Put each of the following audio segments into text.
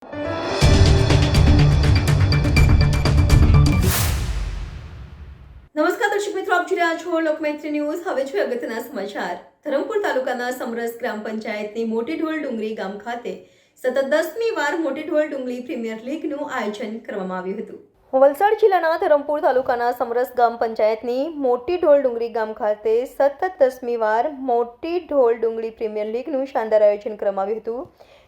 નમસ્કાર દર્શક મિત્રો, આપ જોઈ રહ્યા છો લોકમૈત્રી ન્યૂઝ। હવે છે અગત્યના સમાચાર। ધરમપુર તાલુકાના સમરસ ગ્રામ પંચાયતની મોટી ઢોલ ડુંગરી ગામ ખાતે સતત 10મી વાર મોટી ઢોલ ડુંગરી પ્રીમિયર લીગનું આયોજન કરવામાં આવ્યું હતું। વલસાડ જિલ્લાના ધરમપુર તાલુકાના સમરસ ગ્રામ પંચાયતની મોટી ઢોલ ડુંગરી ગામ ખાતે સતત 10મી વાર મોટી ઢોલ ડુંગરી પ્રીમિયર લીગનું શાનદાર આયોજન કરવામાં આવ્યું હતું,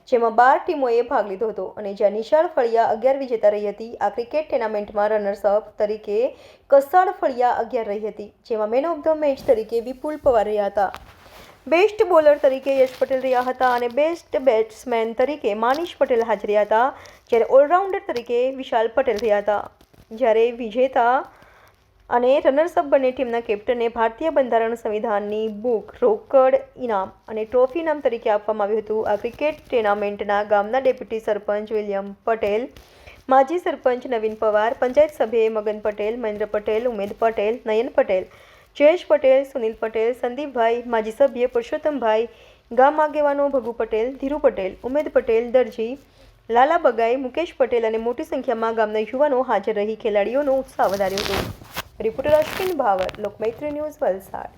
જેમાં 12 ટીમોએ ભાગ લીધો હતો અને જ્યાં નિશાળ ફળિયા 11 વિજેતા રહી હતી। આ ક્રિકેટ ટુર્નામેન્ટમાં રનર્સ અપ તરીકે કસાડ ફળિયા 11 રહી હતી, જેમાં મેન ઓફ ધ મેચ તરીકે વિપુલ પવાર રહ્યા હતા। બેસ્ટ બોલર તરીકે યશ પટેલ રહ્યા હતા અને બેસ્ટ બેટ્સમેન તરીકે માનીશ પટેલ હાજર રહ્યા હતા, જ્યારે ઓલરાઉન્ડર તરીકે વિશાલ પટેલ રહ્યા હતા। જ્યારે વિજેતા અને રનર્સઅપ બંને ટીમના કેપ્ટનને ભારતીય બંધારણ સંવિધાનની બુક, રોકડ ઇનામ અને ટ્રોફી ઇનામ તરીકે આપવામાં આવ્યું હતું। આ ક્રિકેટ ટુર્નામેન્ટના ગામના ડેપ્યુટી સરપંચ વિલિયમ પટેલ, માજી સરપંચ નવીન પવાર, પંચાયત સભ્ય મગન પટેલ, મહેન્દ્ર પટેલ, ઉમેદ પટેલ, નયન પટેલ, જયેશ પટેલ, સુનિલ પટેલ, સંદીપભાઈ, માજી સભ્ય પુરુષોત્તમભાઈ, ગામ આગેવાનો ભગુ પટેલ, ધીરુ પટેલ, ઉમેદ પટેલ, દરજી, લાલા બગાઈ, મુકેશ પટેલ અને મોટી સંખ્યામાં ગામના યુવાનો હાજર રહી ખેલાડીઓનો ઉત્સાહ વધાર્યો હતો। Reporter Ashwin power, Lokmaitri news, Valsad.